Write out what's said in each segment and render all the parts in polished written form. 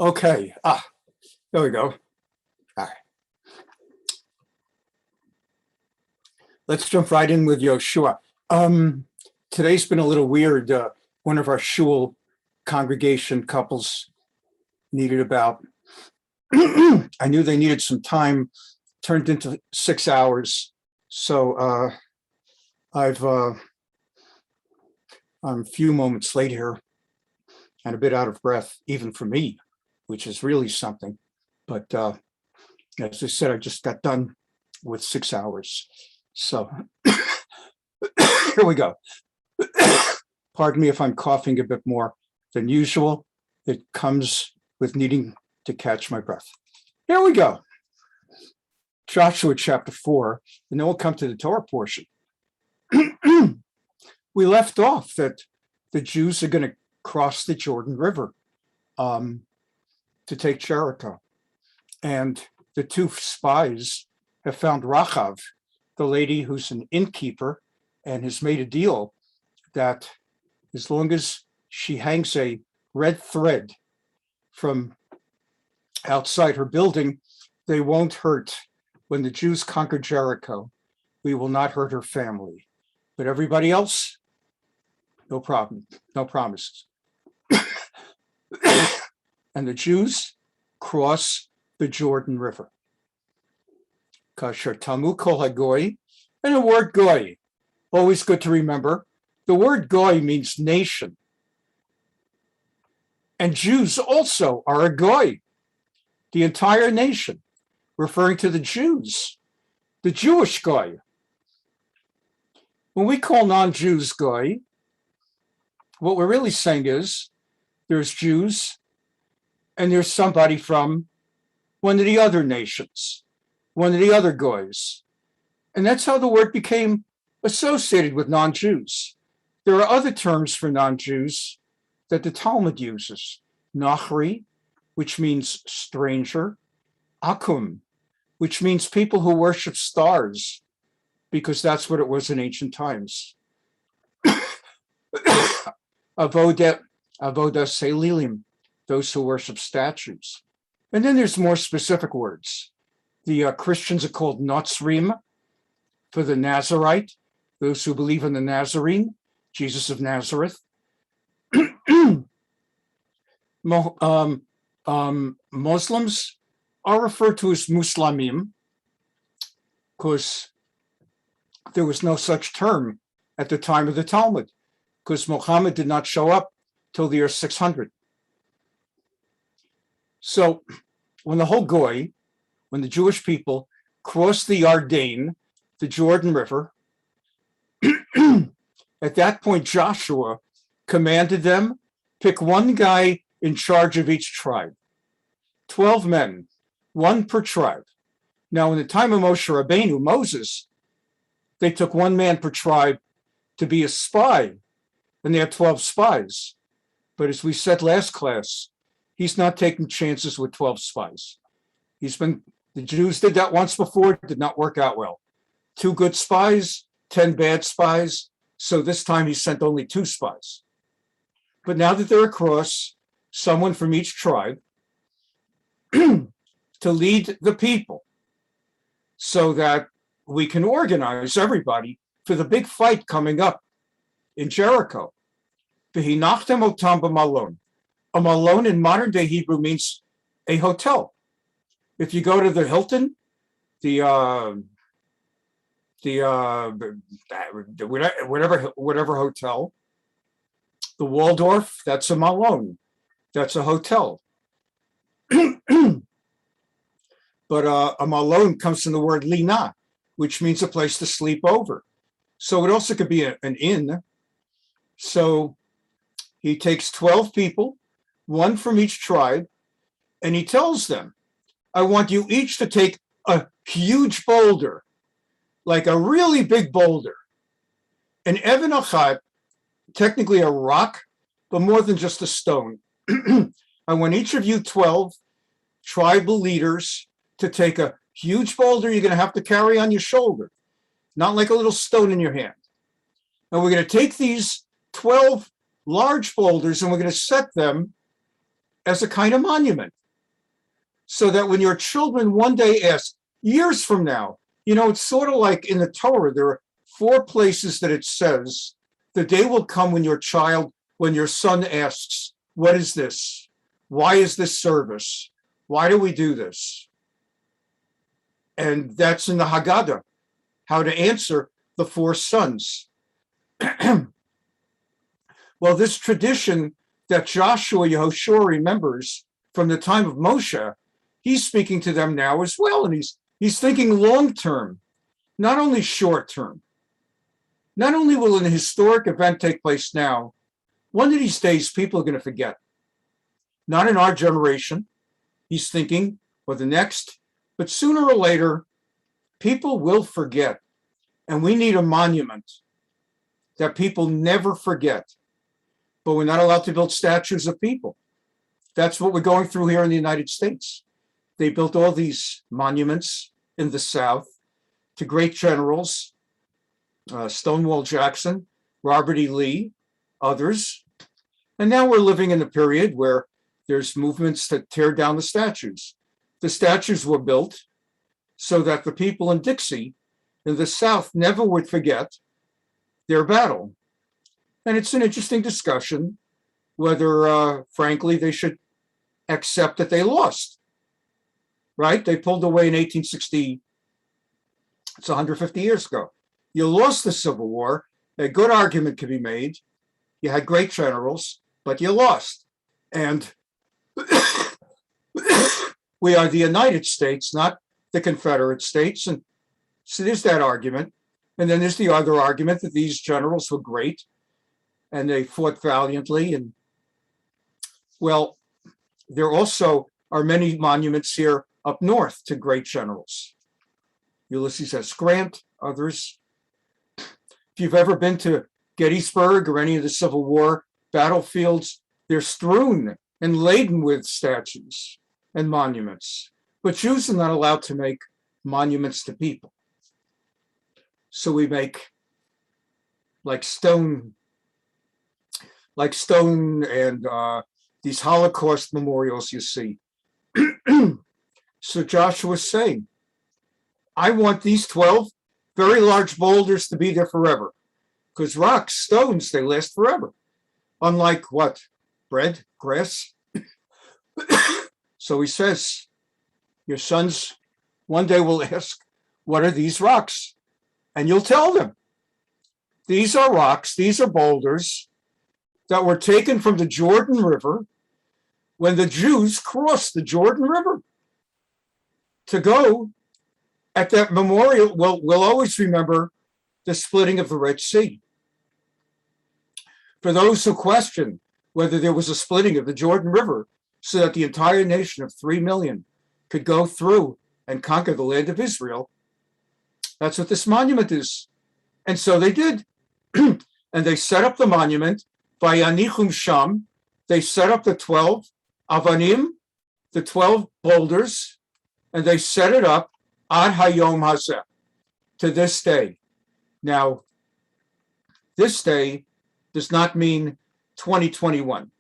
Okay. There we go. All right. Let's jump right in with Yehoshua. Today's been a little weird. One of our shul congregation couples needed about, I knew they needed some time, turned into 6 hours. So I'm a few moments late here and a bit out of breath, even for me, which is really something. But as I said, I just got done with 6 hours. So here we go. Pardon me if I'm coughing a bit more than usual. It comes with needing to catch my breath. Here we go. Joshua chapter 4, and then we'll come to the Torah portion. We left off that the Jews are going to cross the Jordan River to take Jericho. And the two spies have found Rachav, the lady who's an innkeeper, and has made a deal that as long as she hangs a red thread from outside her building, they won't hurt. When the Jews conquer Jericho, we will not hurt her family. But everybody else, no problem, no promises. And the Jews cross the Jordan River. Kasher tamu kol hagoy, and the word goy, always good to remember. The word goy means nation. And Jews also are a goy, the entire nation, referring to the Jews, the Jewish goy. When we call non-Jews goy, what we're really saying is there's Jews and there's somebody from one of the other nations, one of the other goys. And that's how the word became associated with non-Jews. There are other terms for non-Jews that the Talmud uses. Nachri, which means stranger. Akum, which means people who worship stars, because that's what it was in ancient times. Avoda Selilim, those who worship statues. And then there's more specific words. The Christians are called Notzrim, for the Nazarite, those who believe in the Nazarene, Jesus of Nazareth. Muslims are referred to as Muslimim, because there was no such term at the time of the Talmud, because Muhammad did not show up till the year 600. So when the Jewish people crossed the Yarden, the Jordan River, at that point Joshua commanded them, pick one guy in charge of each tribe, 12 men, one per tribe. Now in the time of Moshe Rabbeinu, Moses, they took one man per tribe to be a spy, and they had 12 spies. But as we said last class, he's not taking chances with 12 spies. The Jews did that once before, it did not work out well. 2 good spies, 10 bad spies. So this time he sent only 2 spies. But now that they're across, someone from each tribe to lead the people so that we can organize everybody for the big fight coming up in Jericho. V'hinachtem otam b'malon. A malon in modern day Hebrew means a hotel. If you go to the Hilton, whatever hotel, the Waldorf, that's a malon, that's a hotel. But a malon comes from the word lina, which means a place to sleep over. So it also could be an inn. So he takes 12 people, one from each tribe, and he tells them, I want you each to take a huge boulder, like a really big boulder, an even achat, technically a rock, but more than just a stone. I want each of you 12 tribal leaders to take a huge boulder you're going to have to carry on your shoulder, not like a little stone in your hand. And we're going to take these 12 large boulders and we're going to set them as a kind of monument, so that when your children one day ask, years from now, it's sort of like in the Torah, there are 4 places that it says, the day will come when your son asks, what is this? Why is this service? Why do we do this? And that's in the Haggadah, how to answer the 4 sons. Well, this tradition that Joshua Yehoshua remembers from the time of Moshe, he's speaking to them now as well, and he's thinking long term, not only short term. Not only will an historic event take place now, one of these days people are going to forget. Not in our generation, he's thinking, or the next, but sooner or later, people will forget. And we need a monument that people never forget. But we're not allowed to build statues of people. That's what we're going through here in the United States. They built all these monuments in the South to great generals, Stonewall Jackson, Robert E. Lee, others. And now we're living in a period where there's movements that tear down the statues. The statues were built so that the people in Dixie in the South never would forget their battle. And it's an interesting discussion whether, frankly, they should accept that they lost, right? They pulled away in 1860. It's 150 years ago. You lost the Civil War. A good argument could be made. You had great generals, but you lost. And we are the United States, not the Confederate States. And so there's that argument. And then there's the other argument that these generals were great and they fought valiantly. And well, there also are many monuments here up north to great generals. Ulysses S. Grant, others. If you've ever been to Gettysburg or any of the Civil War battlefields, they're strewn and laden with statues and monuments. But Jews are not allowed to make monuments to people. So we make like stone and these Holocaust memorials you see. So Joshua's saying, I want these 12 very large boulders to be there forever. Because rocks, stones, they last forever. Unlike what? Bread, grass? So he says, your sons one day will ask, what are these rocks? And you'll tell them. These are rocks, these are boulders that were taken from the Jordan River when the Jews crossed the Jordan River to go at that memorial. We'll always remember the splitting of the Red Sea. For those who question whether there was a splitting of the Jordan River so that the entire nation of 3 million could go through and conquer the land of Israel, that's what this monument is. And so they did. And they set up the monument by Anichum Sham. They set up the 12 Avanim, the 12 boulders, and they set it up ad hayom hazeh, to this day. Now, this day does not mean 2021,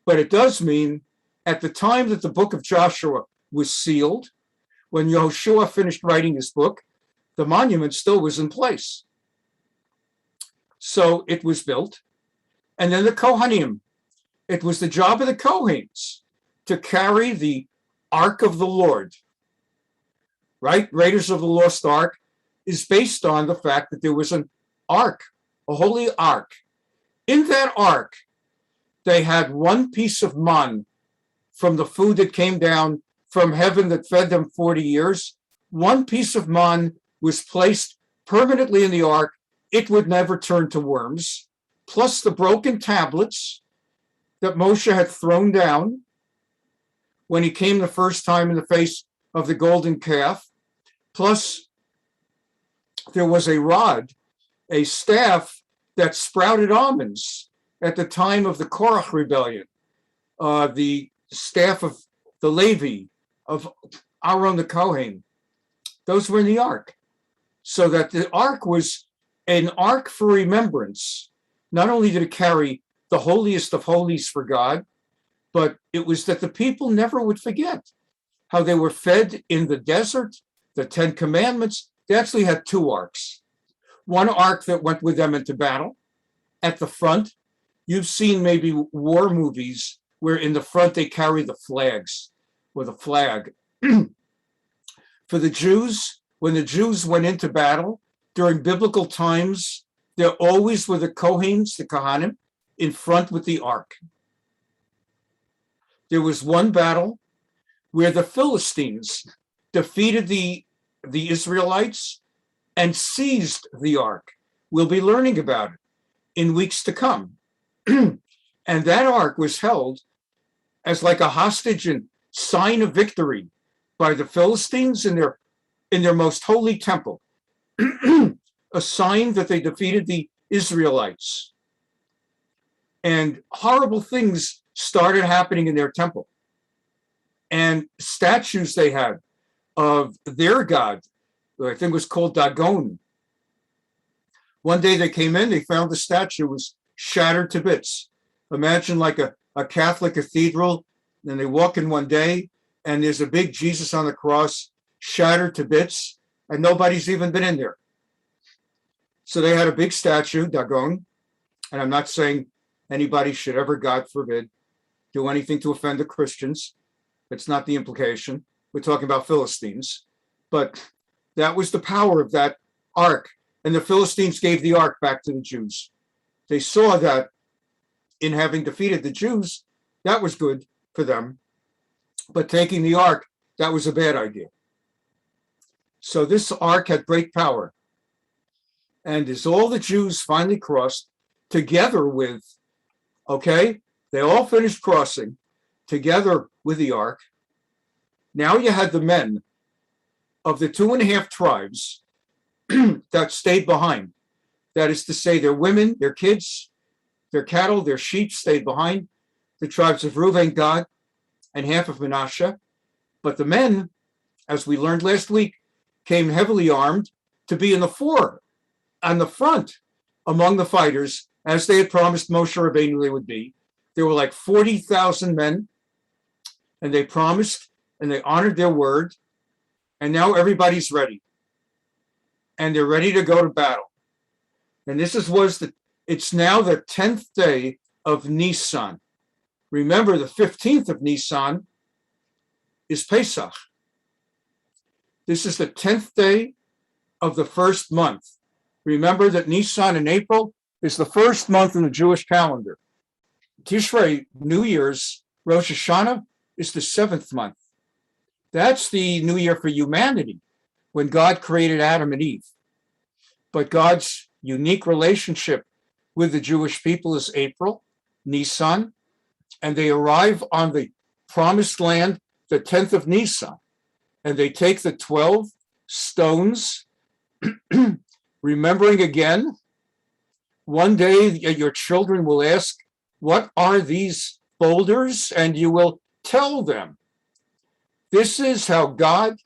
but it does mean at the time that the book of Joshua was sealed, when Yehoshua finished writing his book, the monument still was in place. So it was built. And then the Kohanim, it was the job of the Kohens to carry the Ark of the Lord, right? Raiders of the Lost Ark is based on the fact that there was an ark, a holy ark. In that ark, they had one piece of man from the food that came down from heaven that fed them 40 years. One piece of man was placed permanently in the ark. It would never turn to worms, plus the broken tablets that Moshe had thrown down when he came the first time in the face of the golden calf, plus there was a rod, a staff that sprouted almonds at the time of the Korach rebellion, the staff of the Levi, of Aaron the Kohen. Those were in the ark. So that the ark was an ark for remembrance. Not only did it carry the holiest of holies for God, But it was that the people never would forget how they were fed in the desert, the 10 Commandments. They actually had 2 arks. One ark that went with them into battle at the front. You've seen maybe war movies where in the front they carry the flags or the flag. For the Jews, when the Jews went into battle during biblical times, there always were the Kohens, the Kohanim, in front with the ark. There was one battle where the Philistines defeated the Israelites and seized the ark. We'll be learning about it in weeks to come. And that ark was held as like a hostage and sign of victory by the Philistines in their most holy temple, a sign that they defeated the Israelites. And horrible things started happening in their temple. And statues they had of their god, I think was called Dagon. One day they came in, they found the statue was shattered to bits. Imagine like a Catholic cathedral, and they walk in one day, and there's a big Jesus on the cross, shattered to bits, and nobody's even been in there. So they had a big statue, Dagon, and I'm not saying anybody should ever, God forbid, do anything to offend the Christians. It's not the implication. We're talking about Philistines. But that was the power of that ark. And the Philistines gave the ark back to the Jews. They saw that in having defeated the Jews, that was good for them. But taking the ark, that was a bad idea. So this ark had great power. And as all the Jews finally crossed, together with, they all finished crossing together with the ark. Now you had the men of the 2.5 tribes that stayed behind. That is to say, their women, their kids, their cattle, their sheep stayed behind. The tribes of Reuven, Gad, and half of Manasseh. But the men, as we learned last week, came heavily armed to be in the fore, on the front, among the fighters, as they had promised Moshe Rabbeinu they would be. There were like 40,000 men, and they promised, and they honored their word, and now everybody's ready. And they're ready to go to battle. And it's now the 10th day of Nisan. Remember, the 15th of Nisan is Pesach. This is the 10th day of the first month. Remember that Nisan in April is the first month in the Jewish calendar. Tishrei, New Year's, Rosh Hashanah, is the 7th month. That's the New Year for humanity, when God created Adam and Eve. But God's unique relationship with the Jewish people is April, Nisan, and they arrive on the promised land the 10th of Nisan, and they take the 12 stones, remembering again, one day your children will ask, what are these boulders? And you will tell them. This is how God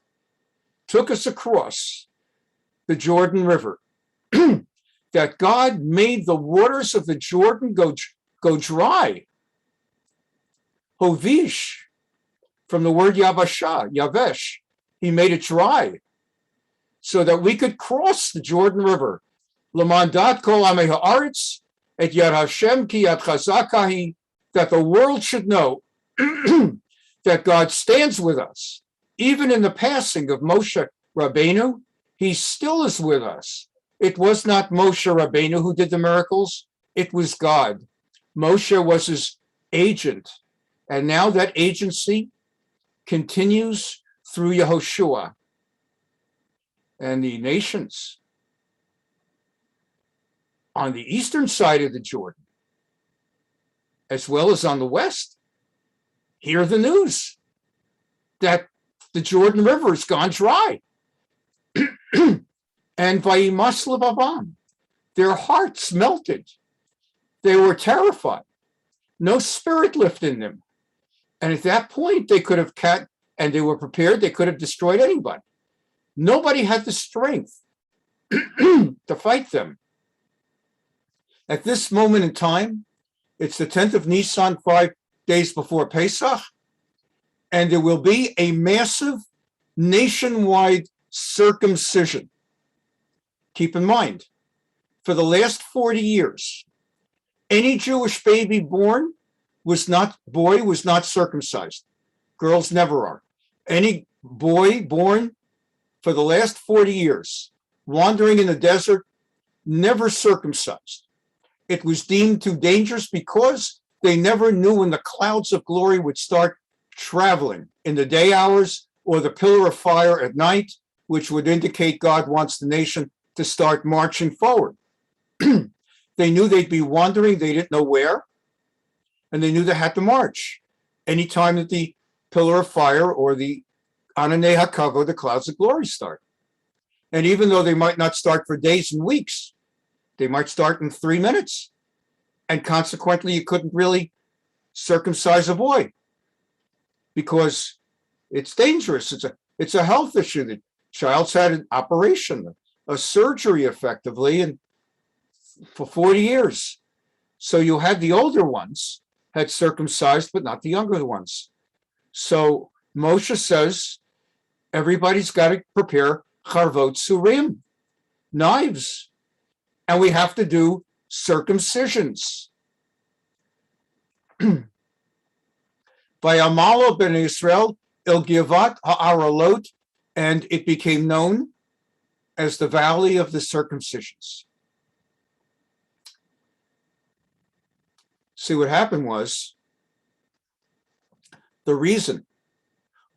took us across the Jordan River. That God made the waters of the Jordan go dry. Hovish, from the word Yavasha, Yavesh, he made it dry so that we could cross the Jordan River. L'mandat kol amei ha'aretz et yad Hashem ki yad chazakahi, that the world should know that God stands with us. Even in the passing of Moshe Rabbeinu, he still is with us. It was not Moshe Rabbeinu who did the miracles, it was God. Moshe was his agent, and now that agency continues through Yehoshua. And the nations on the eastern side of the Jordan, as well as on the west, hear the news that the Jordan River has gone dry. And vayimas levavam, their hearts melted. They were terrified. No spirit lift in them. And at that point, they could have and they were prepared, they could have destroyed anybody. Nobody had the strength to fight them. At this moment in time, it's the 10th of Nisan, days before Pesach, and there will be a massive nationwide circumcision. Keep in mind, for the last 40 years, any Jewish baby born was not circumcised. Girls never are. Any boy born for the last 40 years, wandering in the desert, never circumcised. It was deemed too dangerous because they never knew when the clouds of glory would start traveling in the day hours or the pillar of fire at night, which would indicate God wants the nation to start marching forward. They knew they'd be wandering, they didn't know where, and they knew they had to march anytime that the pillar of fire or the Ananei HaKavod, the clouds of glory, start. And even though they might not start for days and weeks, they might start in 3 minutes. And consequently, you couldn't really circumcise a boy because it's dangerous. It's a health issue. The child's had an operation, a surgery effectively, and for 40 years. So you had the older ones had circumcised, but not the younger ones. So Moshe says, everybody's got to prepare charvot surim, knives, and we have to do circumcisions. By Amalo ben Israel, Il Givat Ha'aralot, and it became known as the Valley of the Circumcisions. See, what happened was, the reason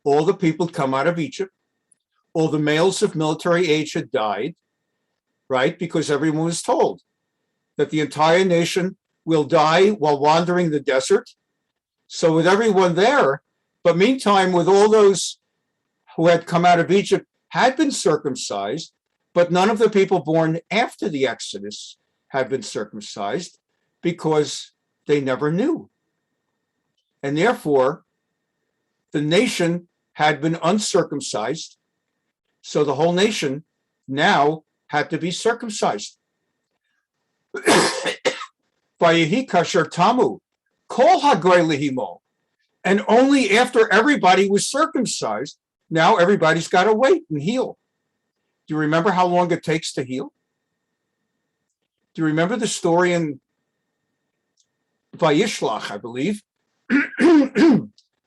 all the people come out of Egypt, all the males of military age had died, right? Because everyone was told that the entire nation will die while wandering the desert. So with everyone there, but meantime, with all those who had come out of Egypt had been circumcised, but none of the people born after the Exodus had been circumcised because they never knew. And therefore, the nation had been uncircumcised, so the whole nation now had to be circumcised. Vayehi kasher tamu, kol hagoy lehimo. And only after everybody was circumcised, now everybody's got to wait and heal. Do you remember how long it takes to heal? Do you remember the story in Vayishlach, I believe,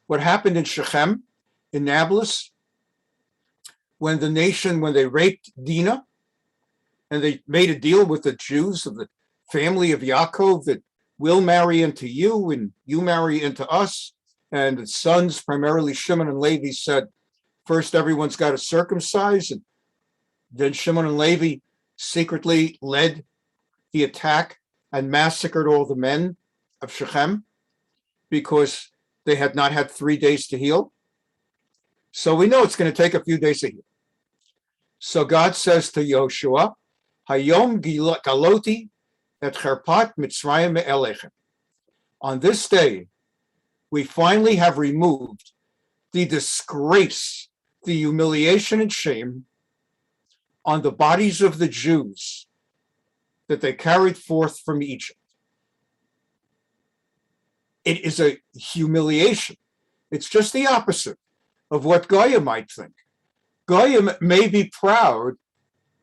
what happened in Shechem, in Nablus, when they raped Dinah, and they made a deal with the Jews of the family of Yaakov that we'll marry into you and you marry into us. And the sons, primarily Shimon and Levi, said, first everyone's got to circumcise. And then Shimon and Levi secretly led the attack and massacred all the men of Shechem because they had not had 3 days to heal. So we know it's going to take a few days to heal. So God says to Yehoshua, Hayom galoti et cherpat Mitzrayim me'elechem. On this day, we finally have removed the disgrace, the humiliation and shame on the bodies of the Jews that they carried forth from Egypt. It is a humiliation. It's just the opposite of what Goya might think. Goya may be proud,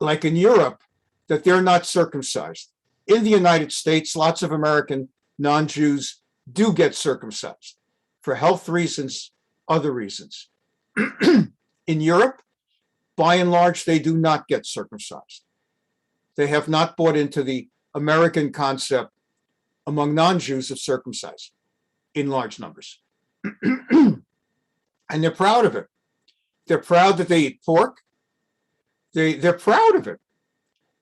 like in Europe, that they're not circumcised. In the United States, lots of American non-Jews do get circumcised for health reasons, other reasons. In Europe, by and large, they do not get circumcised. They have not bought into the American concept among non-Jews of circumcising in large numbers. And they're proud of it. They're proud that they eat pork. They're proud of it.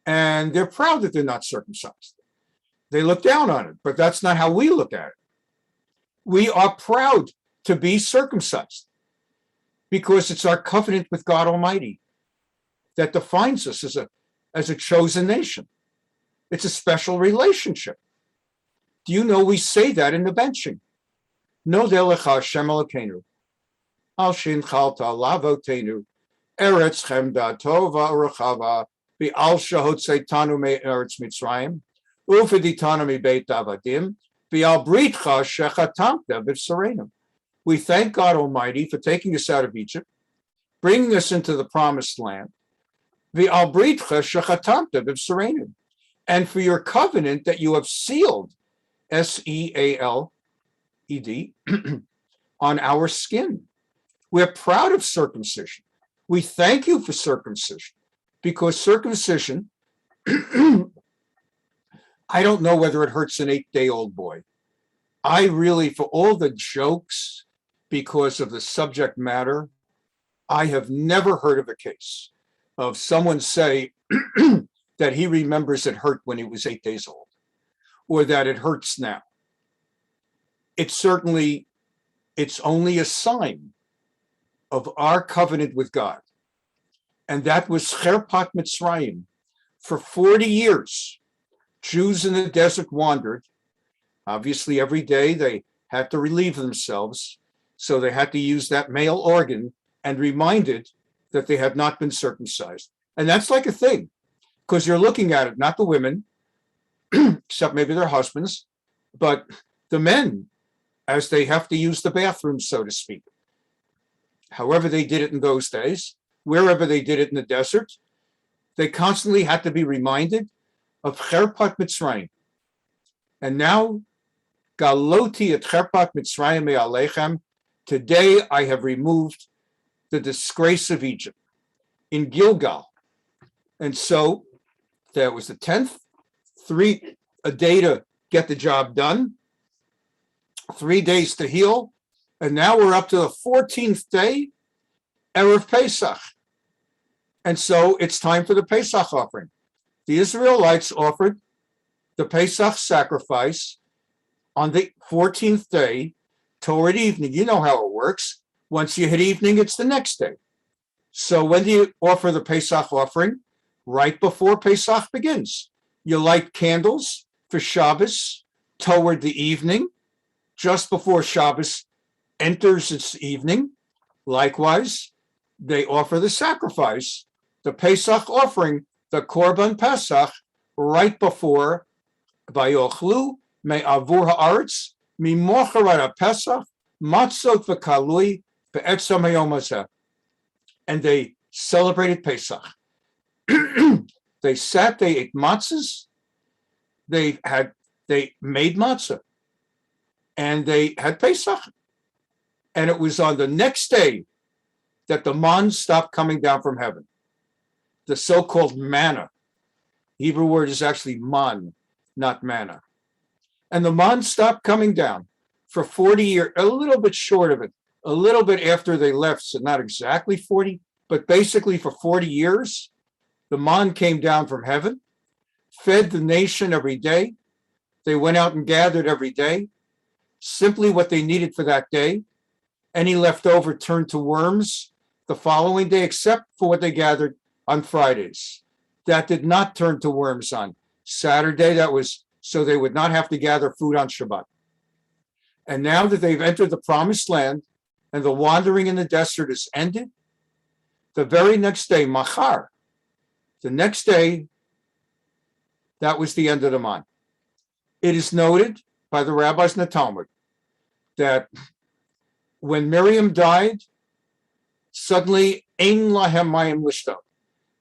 And they're proud that they're not circumcised. They look down on it, but that's not how we look at it. We are proud to be circumcised because it's our covenant with God Almighty that defines us as a chosen nation. It's a special relationship. Do you know we say that in the benching? Nodeh lecha Hashem Elokeinu, al shinchalta lavotenu, eretz chemda tova urachava, v'al shehotzeitanu me'eretz Mitzrayim, ufeditanu mibeit avadim, We thank God Almighty for taking us out of Egypt, bringing us into the promised land, and for your covenant that you have sealed, SEALED, on our skin. We're proud of circumcision. We thank you for circumcision, because circumcision, I don't know whether it hurts an 8-day-old boy. I really, for all the jokes, because of the subject matter, I have never heard of a case of someone say that he remembers it hurt when he was 8 days old, or that it hurts now. It's only a sign of our covenant with God. And that was Cherpat Mitzrayim. For 40 years, Jews in the desert wandered. Obviously, every day they had to relieve themselves, so they had to use that male organ and reminded that they had not been circumcised. And that's like a thing, because you're looking at it, not the women, except maybe their husbands, but the men, as they have to use the bathroom, so to speak. However they did it in those days, wherever they did it in the desert, they constantly had to be reminded of Cherpat Mitzrayim. And now, Galoti et Cherpat Mitzrayim me'alechem, today I have removed the disgrace of Egypt in Gilgal. And so that was the 10th, a day to get the job done, 3 days to heal, and now we're up to the 14th day, Erev Pesach. And so it's time for the Pesach offering. The Israelites offered the Pesach sacrifice on the 14th day toward evening. You know how it works. Once you hit evening, it's the next day. So when do you offer the Pesach offering? Right before Pesach begins. You light candles for Shabbos toward the evening, just before Shabbos enters its evening. Likewise, they offer the sacrifice, the Pesach offering, the Korban Pesach, right before Vayochlu me'avur ha'aretz mimocharat Pesach matzot v'kalui be'etzam hayom hazeh. And they celebrated Pesach. They ate matzahs, they made matzah, and they had Pesach. And it was on the next day that the man stopped coming down from heaven. The so-called manna. The Hebrew word is actually man, not manna. And the man stopped coming down for 40 years, a little bit short of it, a little bit after they left, so not exactly 40, but basically for 40 years, the man came down from heaven, fed the nation every day. They went out and gathered every day, simply what they needed for that day. Any leftover turned to worms the following day, except for what they gathered on Fridays. That did not turn to worms on Saturday. That was so they would not have to gather food on Shabbat. And now that they've entered the promised land and the wandering in the desert is ended, the very next day, Machar, the next day, that was the end of the month. It is noted by the rabbis in the Talmud that when Miriam died, suddenly Ein lahem mayim lishto.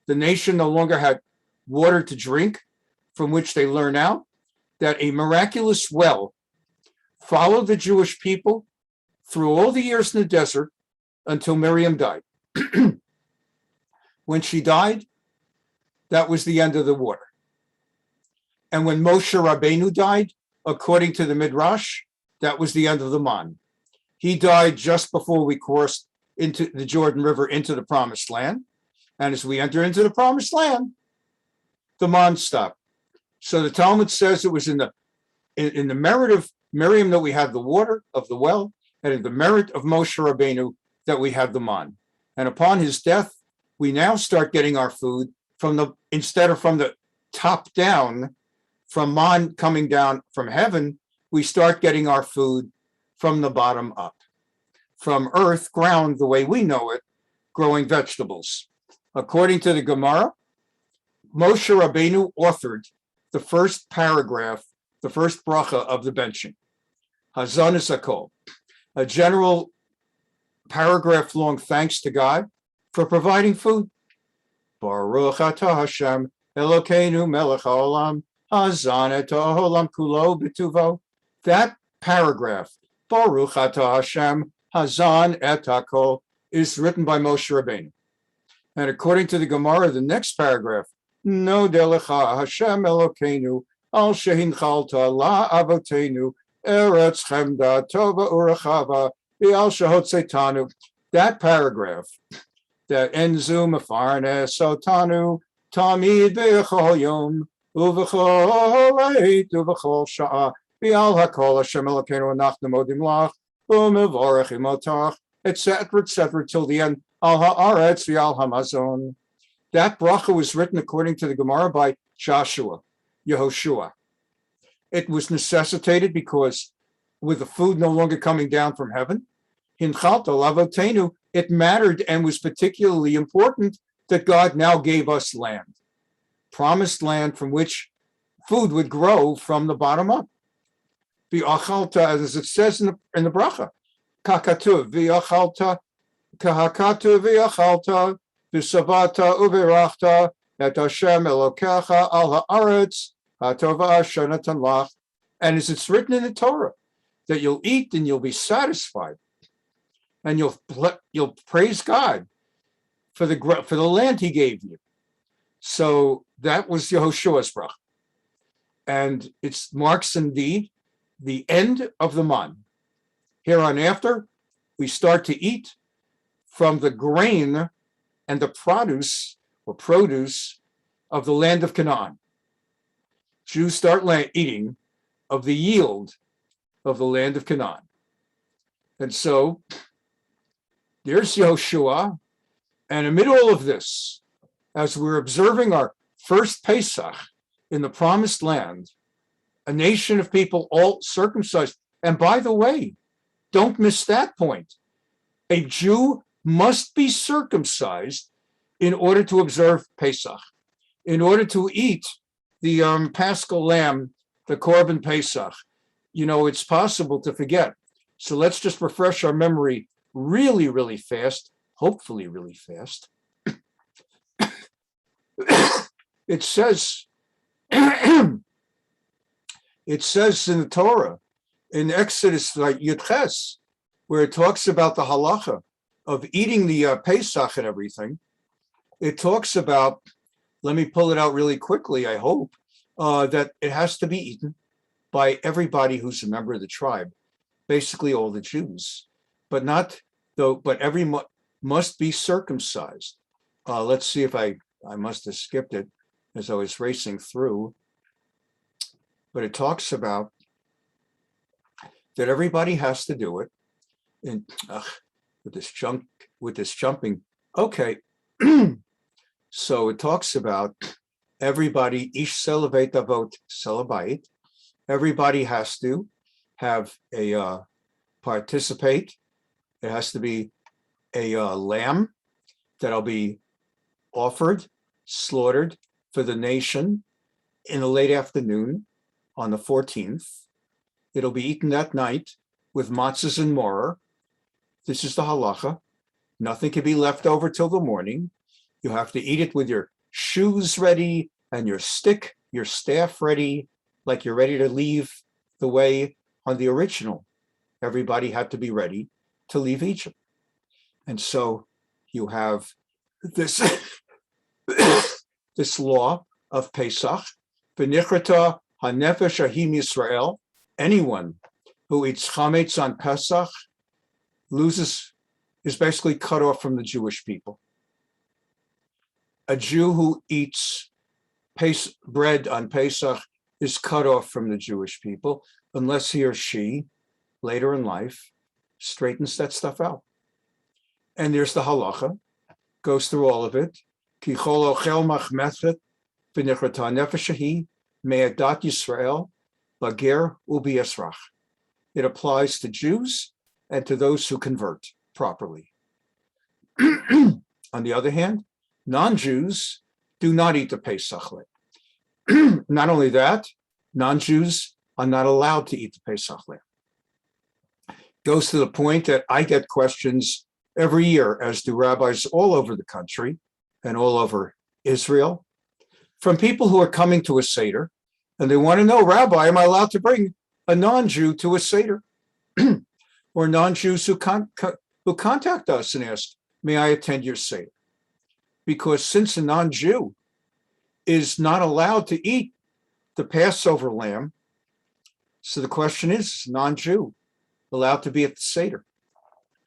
The nation no longer had water to drink, from which they learn out that a miraculous well followed the Jewish people through all the years in the desert until Miriam died. When she died, that was the end of the water. And when Moshe Rabbeinu died, according to the Midrash, that was the end of the man. He died just before we crossed into the Jordan River into the promised land. And as we enter into the promised land, the man stopped. So the Talmud says it was in the merit of Miriam that we had the water of the well, and in the merit of Moshe Rabbeinu that we had the man. And upon his death, we now start getting our food instead of from the top down, from man coming down from heaven, we start getting our food from the bottom up, from earth, ground, the way we know it, growing vegetables. According to the Gemara, Moshe Rabbeinu authored the first paragraph the first bracha of the benching. Hazan is a general paragraph-long thanks to God for providing food. Baruch atah Hashem Elokeinu melech haolam hazan et haolam kulo b'tuvo. That paragraph, Baruch atah Hashem hazan et hakol, is written by Moshe Rabbeinu. And according to the Gemara, the next paragraph, No delecha Hashem Elokeinu al shehinchalta la avotenu eretz chemda tova urachava v'al shehotzetanu. That paragraph that enzu mefarnes sotanu tamid b'chol yom uv'chol eit uv'chol sha'a v'al hakol Hashem Elokeinu anachnu modim lach u'mevorach imotach, etc., till the end. Al ha'aretz v'al hamazon. That bracha was written according to the Gemara by Yehoshua. It was necessitated because with the food no longer coming down from heaven, hinchalta lavotenu, it mattered and was particularly important that God now gave us land, promised land from which food would grow from the bottom up. V'achalta, as it says in the bracha, kakatuv v'achalta, kahakatu v'achalta, v'savata u'virachta et Hashem Elokecha al ha'aretz ha'tova asher natan lach. And as it's written in the Torah, that you'll eat and you'll be satisfied, and you'll praise God for the land He gave you. So that was Yehoshua's bracha, and it marks indeed the end of the month. Here on after, we start to eat from the grain and the produce of the land of Canaan. Jews start eating of the yield of the land of Canaan. And so there's Yehoshua, and amid all of this, as we're observing our first Pesach in the promised land, a nation of people all circumcised. And by the way, don't miss that point. A Jew must be circumcised in order to observe Pesach, in order to eat the Paschal lamb, the Korban Pesach. You know, it's possible to forget. So let's just refresh our memory really, really fast, hopefully really fast. It says in the Torah, in Exodus Yud-Ches, where it talks about the halacha of eating the Pesach and everything, it talks about, let me pull it out really quickly, I hope, that it has to be eaten by everybody who's a member of the tribe, basically all the Jews, but every must be circumcised. Let's see if I must have skipped it as I was racing through, but it talks about that everybody has to do it. And with this jumping, okay. So it talks about everybody, ish Soloveitchik avot Soloveitchik. Everybody has to have a participate. It has to be a lamb that'll be offered, slaughtered for the nation in the late afternoon on the 14th. It'll be eaten that night with matzahs and moror. This is the halacha. Nothing can be left over till the morning. You have to eat it with your shoes ready and your stick, your staff ready, like you're ready to leave the way on the original. Everybody had to be ready to leave Egypt. And so you have this, this law of Pesach, v'nichrata hanefesh ahim Yisrael. Anyone who eats chametz on Pesach is basically cut off from the Jewish people. A Jew who eats bread on Pesach is cut off from the Jewish people unless he or she, later in life, straightens that stuff out. And there's the halacha, goes through all of it. Ki chol ochel machmethet v'nichrata nefesh ahi me'adat Yisrael bager u'bi'esrach. It applies to Jews and to those who convert properly. On the other hand, non-Jews do not eat the Pesach. Not only that, non-Jews are not allowed to eat the Pesach lamb. Goes to the point that I get questions every year, as do rabbis all over the country and all over Israel, from people who are coming to a Seder, and they want to know, Rabbi, am I allowed to bring a non-Jew to a Seder? Or non-Jews who contact us and ask, may I attend your Seder? Because since a non-Jew is not allowed to eat the Passover lamb, so the question is non-Jew allowed to be at the Seder?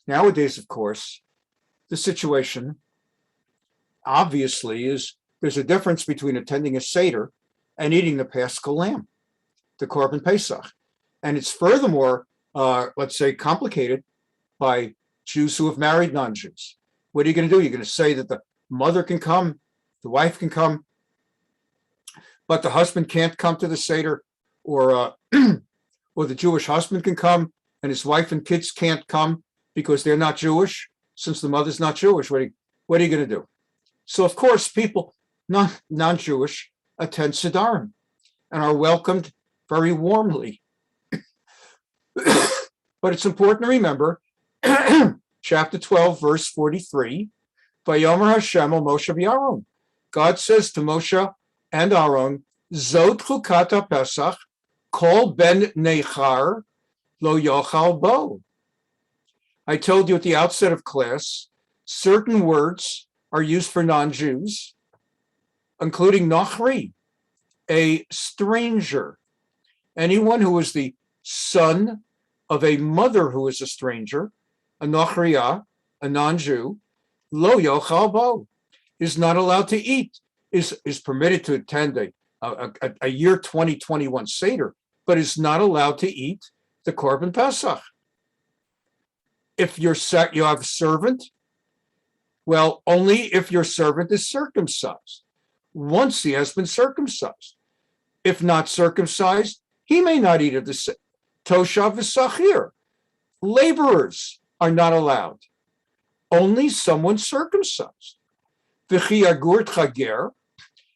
Nowadays, of course, the situation obviously is there's a difference between attending a Seder and eating the Paschal lamb, the Korban Pesach. And it's furthermore, let's say, complicated by Jews who have married non-Jews. What are you going to do? You're going to say that the mother can come, the wife can come, but the husband can't come to the Seder, or the Jewish husband can come and his wife and kids can't come because they're not Jewish, since the mother's not Jewish. What are you going to do? So, of course, people non-Jewish attend Sedarim and are welcomed very warmly. But it's important to remember, chapter 12, verse 43, Vayomer Hashem el Moshe v'Aaron. God says to Moshe and Aaron, Zot chukat Pesach, kol ben nechar lo yochal bo. I told you at the outset of class, certain words are used for non-Jews, including nochri, a stranger. Anyone who is the son of a mother who is a stranger, a nochriya, a non-Jew, lo yochal bo, is not allowed to eat, is permitted to attend a year 2021 Seder, but is not allowed to eat the Korban Pesach. If you have a servant, well, only if your servant is circumcised, once he has been circumcised. If not circumcised, he may not eat of the Toshav v'Sachir. Laborers are not allowed. Only someone circumcised. V'chi agurt chager.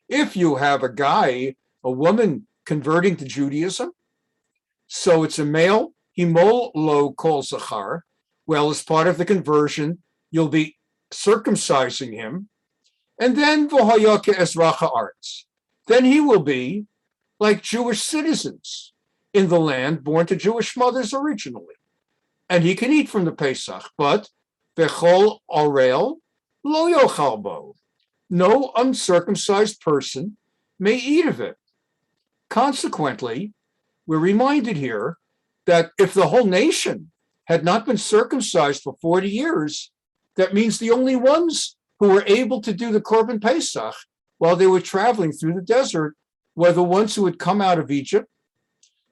If you have a woman converting to Judaism, so it's a male, himol lo kol zachar. Well, as part of the conversion, you'll be circumcising him, and then v'hayake ezracha Arutz. Then he will be like Jewish citizens in the land, born to Jewish mothers originally, and he can eat from the Pesach. But v'chol orel lo yochal bo. No uncircumcised person may eat of it. Consequently, we're reminded here that if the whole nation had not been circumcised for 40 years, that means the only ones who were able to do the Korban Pesach while they were traveling through the desert were the ones who had come out of Egypt,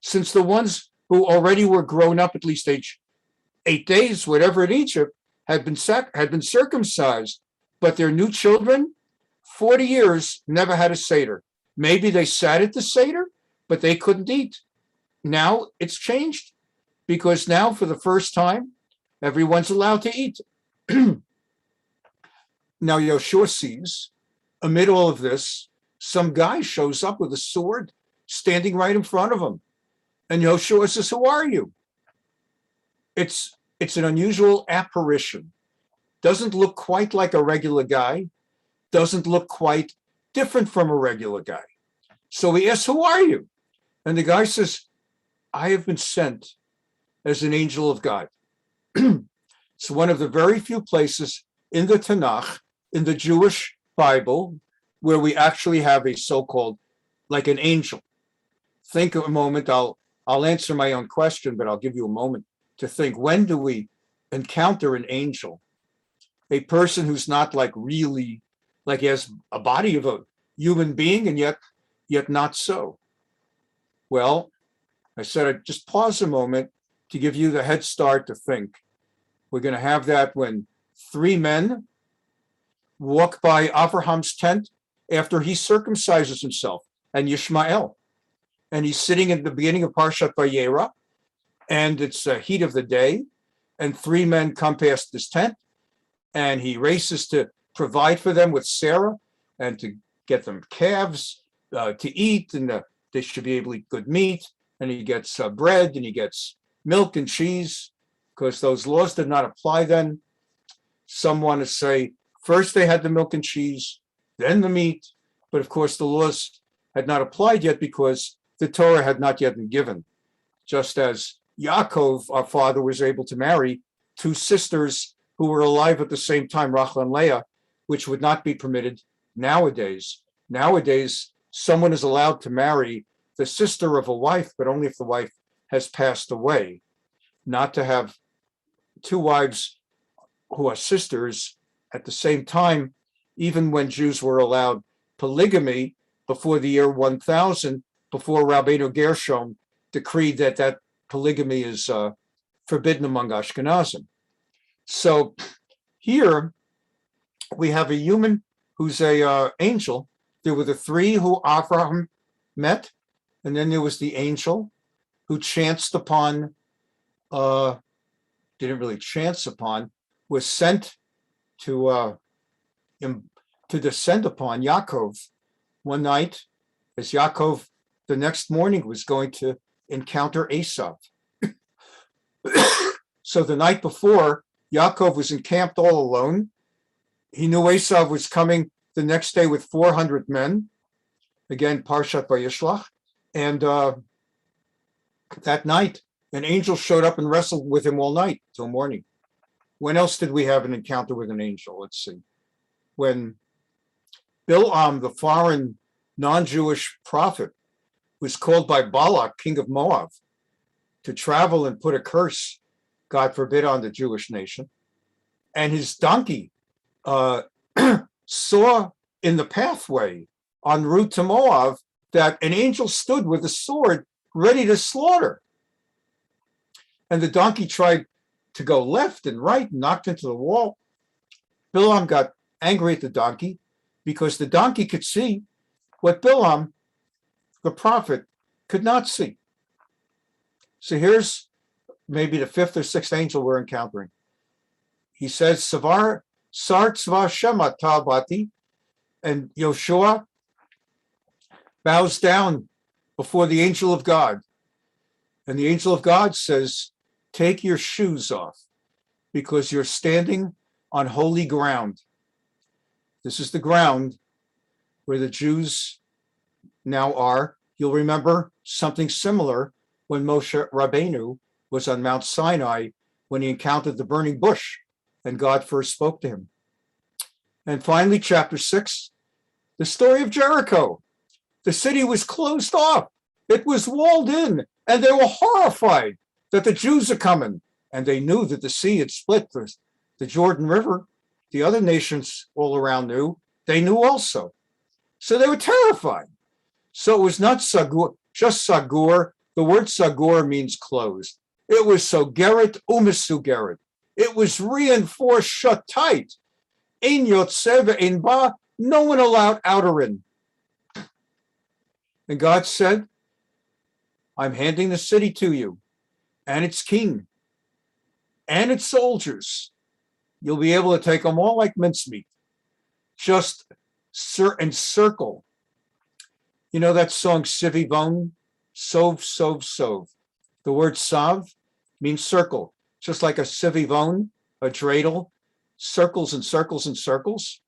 since the ones who already were grown up, at least age 8 days, whatever, in Egypt, had been circumcised, but their new children, 40 years, never had a Seder. Maybe they sat at the Seder, but they couldn't eat. Now it's changed, because now for the first time, everyone's allowed to eat. Now Yeshua sees, amid all of this, some guy shows up with a sword standing right in front of him. And Yeshua says, who are you? It's an unusual apparition. Doesn't look quite like a regular guy. Doesn't look quite different from a regular guy. So he asks, who are you? And the guy says, I have been sent as an angel of God. It's one of the very few places in the Tanakh, in the Jewish Bible, where we actually have a so-called, like an angel. Think a moment, I'll answer my own question, but I'll give you a moment to think. When do we encounter an angel? A person who's not like really, like he has a body of a human being and yet not so. Well, I said I'd just pause a moment to give you the head start to think. We're going to have that when 3 men walk by Abraham's tent after he circumcises himself, and Yishmael. And he's sitting at the beginning of Parshat Vayera, and it's the heat of the day, and 3 men come past this tent, and he races to provide for them with Sarah and to get them calves to eat, and they should be able to eat good meat. and he gets bread, and he gets milk and cheese, because those laws did not apply then. Some want to say first they had the milk and cheese, then the meat, but of course the laws had not applied yet because the Torah had not yet been given. Just as Yaakov, our father, was able to marry two sisters who were alive at the same time, Rachel and Leah, which would not be permitted nowadays. Nowadays, someone is allowed to marry the sister of a wife, but only if the wife has passed away, not to have two wives who are sisters at the same time, even when Jews were allowed polygamy before the year 1000, before Rabbeinu Gershom decreed that polygamy is forbidden among Ashkenazim. So here we have a human who's a angel. There were the three who Abraham met, and then there was the angel who chanced upon, didn't really chance upon, was sent to descend upon Yaakov one night, as Yaakov the next morning was going to encounter Esau. So the night before, Yaakov was encamped all alone. He knew Esau was coming the next day with 400 men. Again, Parshat Vayishlach. And that night, an angel showed up and wrestled with him all night till morning. When else did we have an encounter with an angel? Let's see. When Bilam, the foreign non-Jewish prophet, was called by Balak, king of Moab, to travel and put a curse, God forbid, on the Jewish nation. And his donkey saw in the pathway en route to Moab that an angel stood with a sword ready to slaughter. And the donkey tried to go left and right and knocked into the wall. Bilam got angry at the donkey because the donkey could see what Bilam, the prophet, could not see. So here's maybe the fifth or sixth angel we're encountering. He says, Savar Sar Tzva Shema Talbati, and Yeshua bows down before the angel of God. And the angel of God says, take your shoes off because you're standing on holy ground. This is the ground where the Jews now are. You'll remember something similar when Moshe Rabbeinu was on Mount Sinai when he encountered the burning bush and God first spoke to him. And finally, chapter 6, the story of Jericho. The city was closed off. It was walled in, and they were horrified that the Jews are coming. And they knew that the sea had split, the Jordan River. The other nations all around knew. They knew also. So they were terrified. So it was not sagur, just sagur. The word sagur means closed. It was sogeret umisugeret. It was reinforced, shut tight. Ein yotzeh ve'ein ba, no one allowed out or in. And God said, I'm handing the city to you, and its king, and its soldiers. You'll be able to take them all like mincemeat. Just encircle. You know that song, Sivivon? Sov, sov, sov. The word sav means circle. Just like a sivivon, a dreidel, circles and circles and circles.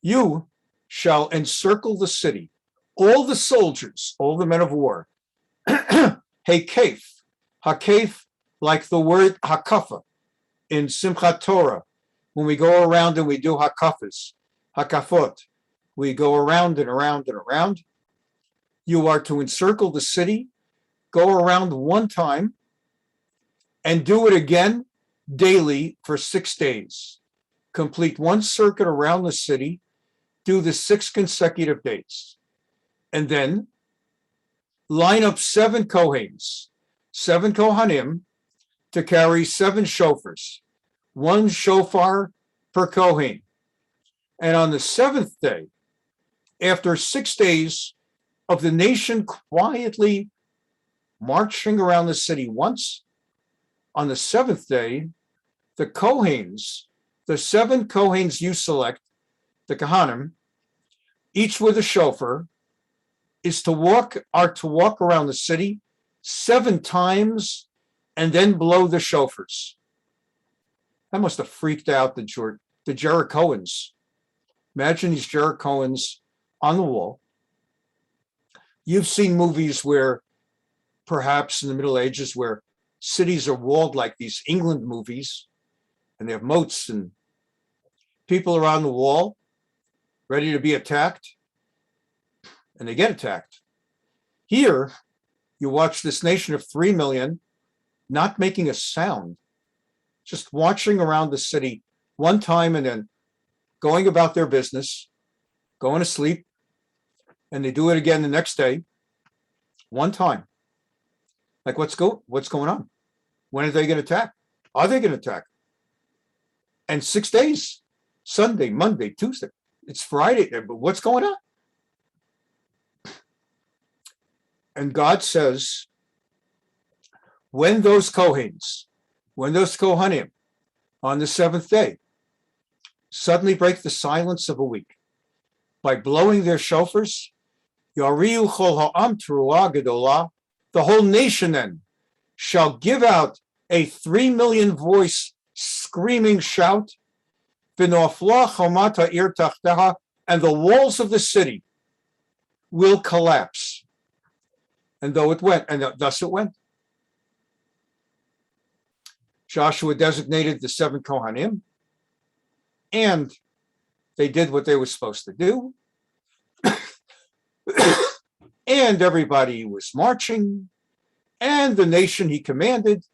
You shall encircle the city. All the soldiers, all the men of war. Hakef. Hakef, like the word hakafa in Simchat Torah. When we go around and we do hakafas, hakafot, we go around and around and around. You are to encircle the city, go around one time, and do it again daily for 6 days. Complete one circuit around the city, do the 6 consecutive days. And then line up 7 Kohanes, 7 Kohanim, to carry 7 shofars, 1 shofar per Kohen. And on the 7th day, after 6 days of the nation quietly marching around the city once, on the 7th day, the Kohanes, the 7 Kohanes you select, the Kohanim, each with a shofar, are to walk around the city 7 times and then blow the shofars. That must have freaked out the Jerichoans. Imagine these Jerichoans on the wall. You've seen movies where, perhaps in the Middle Ages, where cities are walled like these England movies, and they have moats and people are on the wall ready to be attacked, and they get attacked. Here, you watch this nation of 3 million not making a sound, just watching around the city one time and then going about their business, going to sleep, and they do it again the next day, one time. Like, what's going on? When are they going to attack? Are they going to attack? And 6 days, Sunday, Monday, Tuesday, it's Friday, but what's going on? And God says, when those Kohanim, on the 7th day, suddenly break the silence of a week by blowing their shofars, Yariu chol ha'am teruah gedolah, the whole nation then shall give out a 3 million voice screaming shout, v'nofla chomat ha'ir tachteha, and the walls of the city will collapse. And though it went, and thus it went. Joshua designated the 7 Kohanim, and they did what they were supposed to do. And everybody was marching, and the nation he commanded,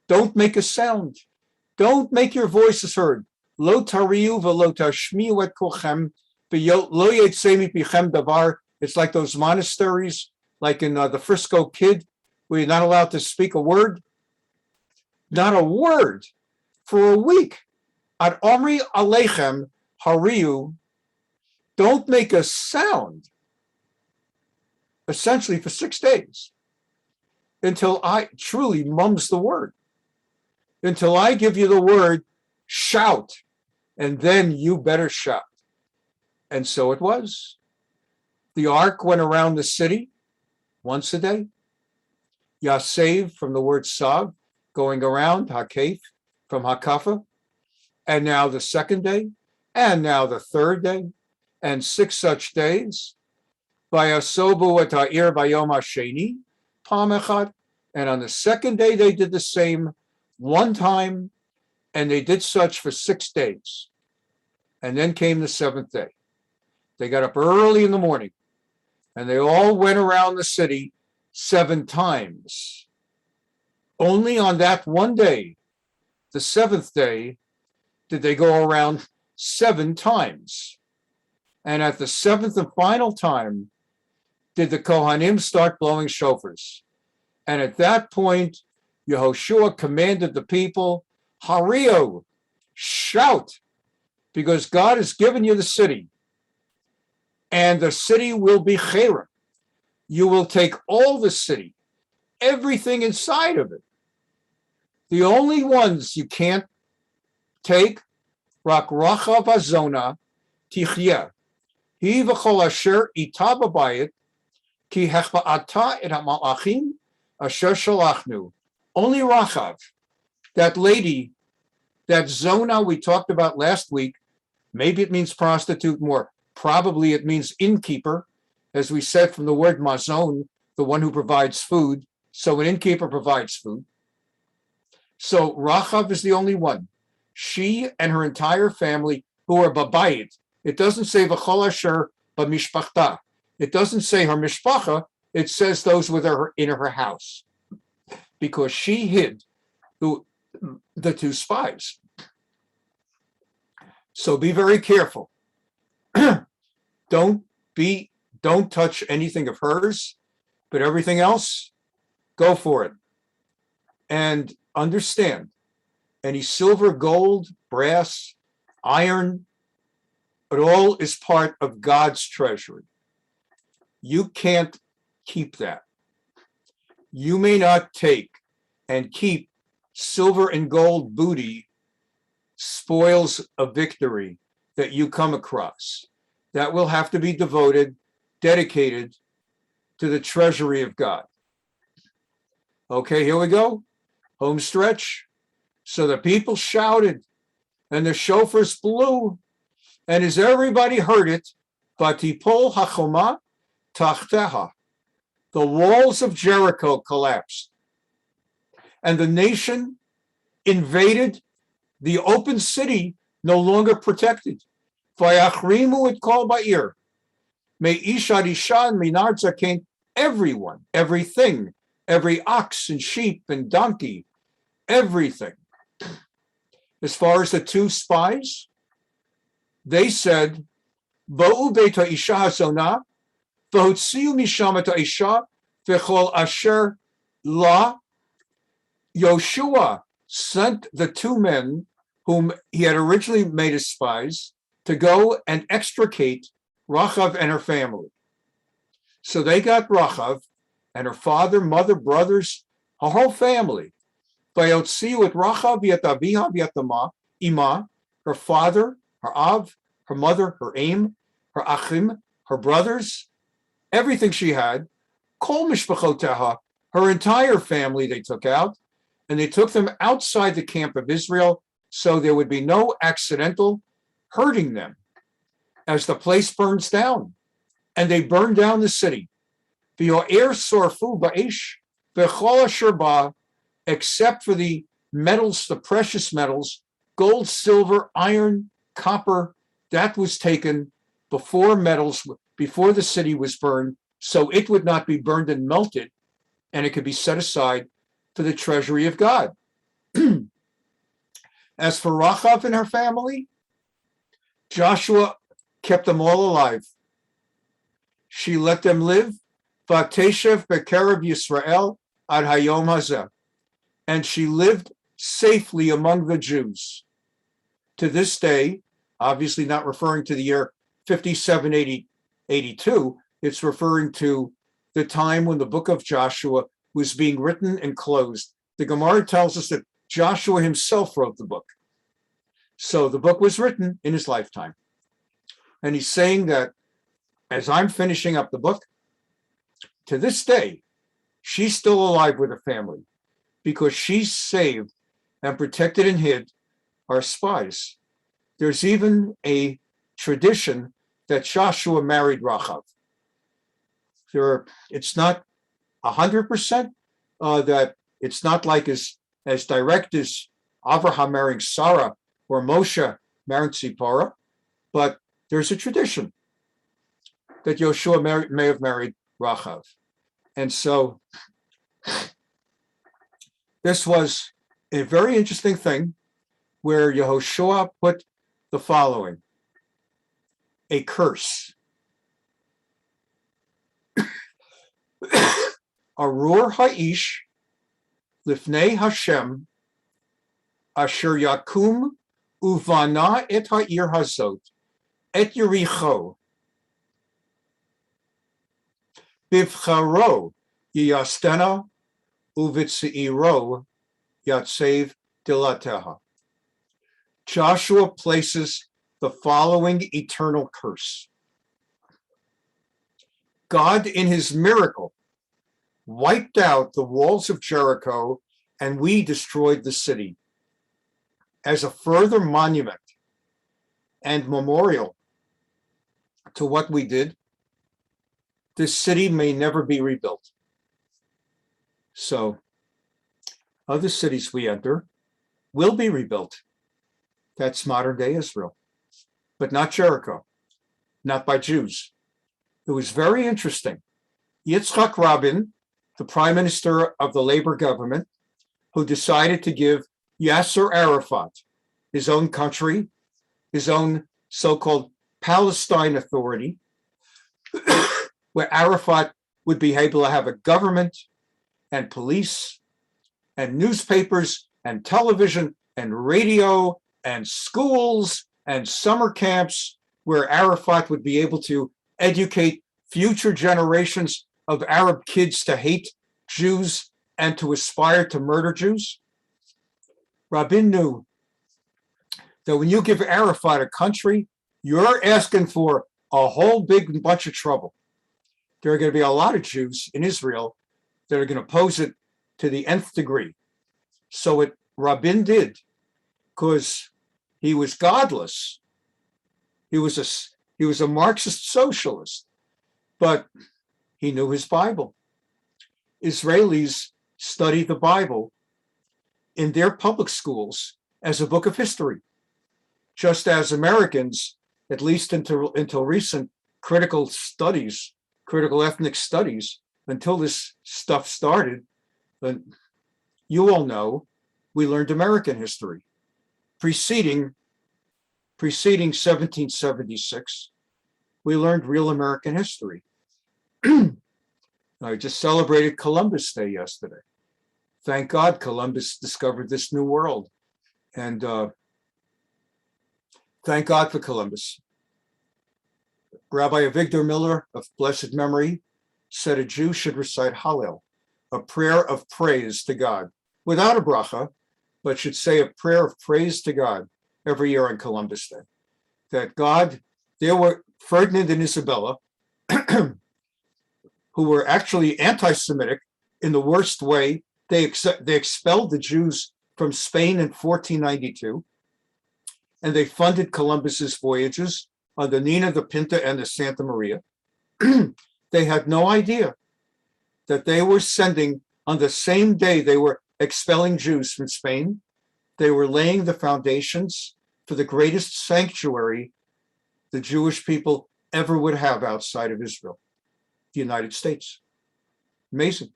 don't make a sound. Don't make your voices heard. Lo tariu v'lo tashmiu et kolchem, lo yetzeh mipichem davar. It's like those monasteries, like in the Frisco Kid, where you're not allowed to speak a word. Not a word for a week. Ad omri aleichem hariu, don't make a sound, essentially for 6 days, until I truly mum's the word, until I give you the word, shout, and then you better shout. And so it was. The ark went around the city once a day. Yasev, from the word sav, going around, hakef, from hakafa, and now the 2nd day, and now the 3rd day, and 6 such days. Vayasobu et ha'ir bayom hasheni, pam echad, and on the 2nd day they did the same one time, and they did such for 6 days. And then came the 7th day. They got up early in the morning, and they all went around the city 7 times. Only on that one day, the 7th day, did they go around 7 times. And at the 7th and final time, did the Kohanim start blowing shofars. And at that point, Yehoshua commanded the people, Hario, shout, because God has given you the city. And the city will be cherem. You will take all the city, everything inside of it. The only ones you can't take, rak rachav hazona tichya, hi v'chol asher ita b'bayit, ki hechba'ata et ha'malachim asher shalachnu. Only Rachav, that lady, that zona we talked about last week, maybe it means prostitute more. Probably it means innkeeper, as we said from the word mazon, the one who provides food. So an innkeeper provides food. So Rachav is the only one. She and her entire family who are babayit. It doesn't say v'chol asher b'mishpachta. It doesn't say her mishpacha. It says those with her in her house, because she hid the 2 spies. So be very careful. Don't touch anything of hers, but everything else, go for it. And understand, any silver, gold, brass, iron, it all is part of God's treasury. You can't keep that. You may not take and keep silver and gold booty, spoils of victory that you come across. That will have to be dedicated to the treasury of God. Okay, here we go. Home stretch. So the people shouted, and the shofars blew, and as everybody heard it, Batipol hachoma tachteha, the walls of Jericho collapsed, and the nation invaded the open city, no longer protected. Vayachrimu et kol ba'ir, me'ishad isha and minar zaken, everyone, everything, every ox and sheep and donkey, everything. As far as the two spies, they said, Bo'u beita isha hazona, v'hotziu misham et ha'isha, v'chol asher la. Yoshua sent the two men whom he had originally made as spies to go and extricate Rachav and her family. So they got Rachav and her father, mother, brothers, her whole family. Vayotziu et Rachav v'et aviha v'et ima, her father, her av, her mother, her aim, her achim, her brothers, everything she had, kol mishpachoteha, her entire family they took out, and they took them outside the camp of Israel so there would be no accidental hurting them as the place burns down. And they burned down the city. V'yo'er sorfu ba'esh v'chol asher ba, except for the metals, the precious metals, gold, silver, iron, copper, that was taken before the city was burned, so it would not be burned and melted, and it could be set aside for the treasury of God. As for Rachav and her family, Joshua kept them all alive. She let them live, Vateshev bekerev Yisrael ad hayom hazeh, and she lived safely among the Jews. To this day, obviously not referring to the year 5782, it's referring to the time when the book of Joshua was being written and closed. The Gemara tells us that Joshua himself wrote the book. So the book was written in his lifetime. And he's saying that as I'm finishing up the book, to this day, she's still alive with her family because she saved and protected and hid our spies. There's even a tradition that Joshua married Rachav. It's not 100% that it's not like as direct as Abraham marrying Sarah or Moshe married Zipporah, but there's a tradition that Yoshua may have married Rachav. And so this was a very interesting thing where Yehoshua put the following, a curse. Arur ha'ish lifnei Hashem asher yakum uvana et ha'ir hazot et Yericho bivcharo yiyastena uvitzeiro yatsev dilateha. Joshua places the following eternal curse. God, in his miracle, wiped out the walls of Jericho, and we destroyed the city. As a further monument and memorial to what we did, this city may never be rebuilt. So, other cities we enter will be rebuilt. That's modern day Israel, but not Jericho, not by Jews. It was very interesting. Yitzhak Rabin, the prime minister of the labor government, who decided to give Yasser Arafat his own country, his own so-called Palestine Authority, where Arafat would be able to have a government and police and newspapers and television and radio and schools and summer camps, where Arafat would be able to educate future generations of Arab kids to hate Jews and to aspire to murder Jews. Rabin knew that when you give Arafat a country, you're asking for a whole big bunch of trouble. There are going to be a lot of Jews in Israel that are going to oppose it to the nth degree. So what Rabin did, because he was godless, he was a Marxist socialist, but he knew his Bible. Israelis study the Bible in their public schools as a book of history, just as Americans, at least until recent critical ethnic studies, until this stuff started, but you all know we learned American history. Preceding 1776, we learned real American history. I just celebrated Columbus Day yesterday. Thank God Columbus discovered this new world. And thank God for Columbus. Rabbi Avigdor Miller of blessed memory said a Jew should recite Hallel, a prayer of praise to God, without a bracha, but should say a prayer of praise to God every year on Columbus Day. That God, there were Ferdinand and Isabella, who were actually anti-Semitic in the worst way. They expelled the Jews from Spain in 1492, and they funded Columbus's voyages on the Nina, the Pinta, and the Santa Maria. They had no idea that they were sending, on the same day they were expelling Jews from Spain, they were laying the foundations for the greatest sanctuary the Jewish people ever would have outside of Israel, the United States. Amazing.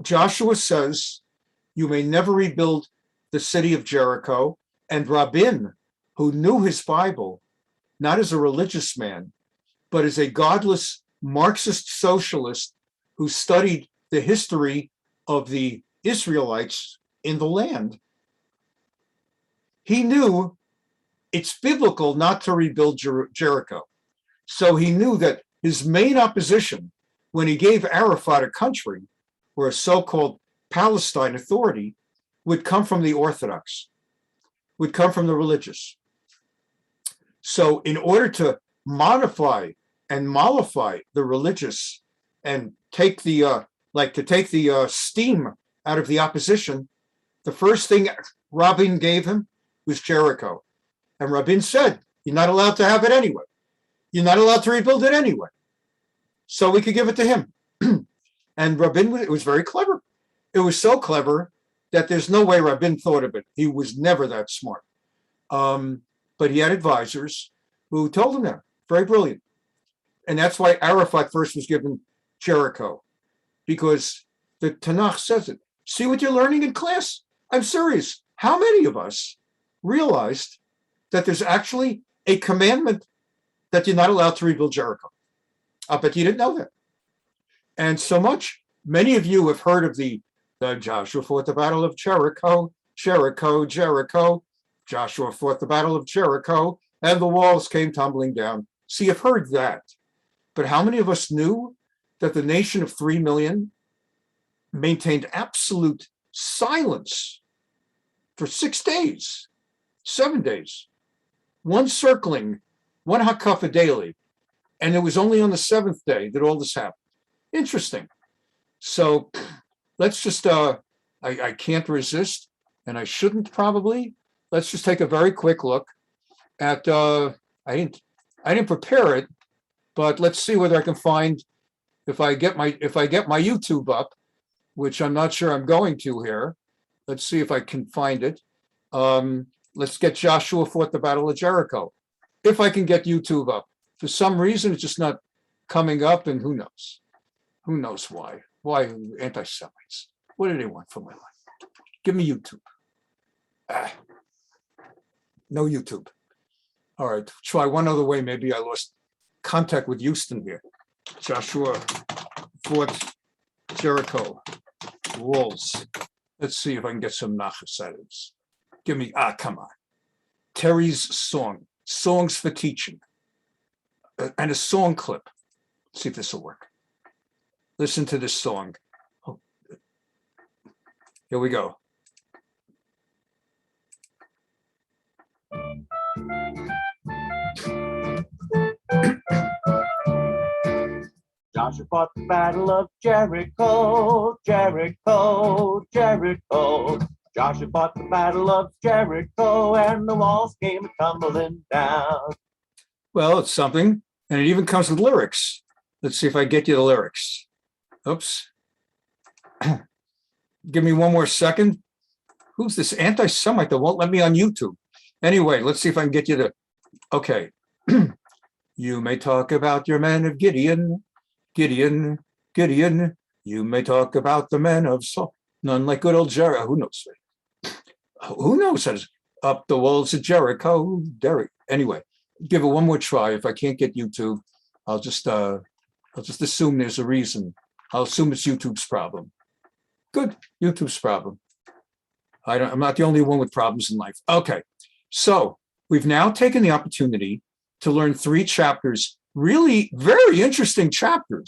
Joshua says, you may never rebuild the city of Jericho. And Rabin, who knew his Bible, not as a religious man, but as a godless Marxist socialist who studied the history of the Israelites in the land, he knew it's biblical not to rebuild Jericho. So he knew that his main opposition when he gave Arafat a country or a so-called Palestine authority would come from the Orthodox, would come from the religious. So in order to modify and mollify the religious and take the steam out of the opposition, the first thing Rabin gave him was Jericho. And Rabin said, you're not allowed to have it anyway. You're not allowed to rebuild it anyway. So we could give it to him. And Rabin, it was very clever. It was so clever that there's no way Rabin thought of it. He was never that smart. But he had advisors who told him that. Very brilliant. And that's why Arafat first was given Jericho, because the Tanakh says it. See what you're learning in class? I'm serious. How many of us realized that there's actually a commandment that you're not allowed to rebuild Jericho? I bet you didn't know that. And so much, many of you have heard of the Joshua fought the battle of Jericho, Jericho, Jericho. Joshua fought the battle of Jericho, and the walls came tumbling down. See, you've heard that. But how many of us knew that the nation of 3 million maintained absolute silence for 6 days, 7 days, one circling, one hakafa daily, and it was only on the 7th day that all this happened? Interesting. So let's just, I can't resist, and I shouldn't probably. Let's just take a very quick look at, I didn't prepare it, but let's see whether I can find, if I get my YouTube up, which I'm not sure I'm going to here. Let's see if I can find it. Let's get Joshua fought the battle of Jericho. If I can get YouTube up. For some reason, it's just not coming up, and who knows? Who knows why? Why anti-Semites? What do they want from my life? Give me YouTube. No YouTube. All right, try one other way. Maybe I lost contact with Houston here. Joshua fought Jericho walls. Let's see if I can get some nachas out of this. Give me, come on. Terry's song, songs for teaching, and a song clip. Let's see if this will work. Listen to this song. Oh. Here we go. Joshua fought the battle of Jericho, Jericho, Jericho. Joshua fought the battle of Jericho, and the walls came tumbling down. Well, it's something, and it even comes with lyrics. Let's see if I get you the lyrics. Oops. Give me one more second. Who's this anti-Semite that won't let me on YouTube? Anyway, let's see if I can get you to, okay. You may talk about your men of Gideon, Gideon, Gideon. You may talk about the men of Saul. None like good old Jericho. Who knows? Who knows? Says up the walls of Jericho, Derek. Anyway, give it one more try. If I can't get YouTube, I'll just assume there's a reason. I'll assume it's YouTube's problem. Good, YouTube's problem. I'm not the only one with problems in life. Okay, so we've now taken the opportunity to learn 3 chapters, really very interesting chapters.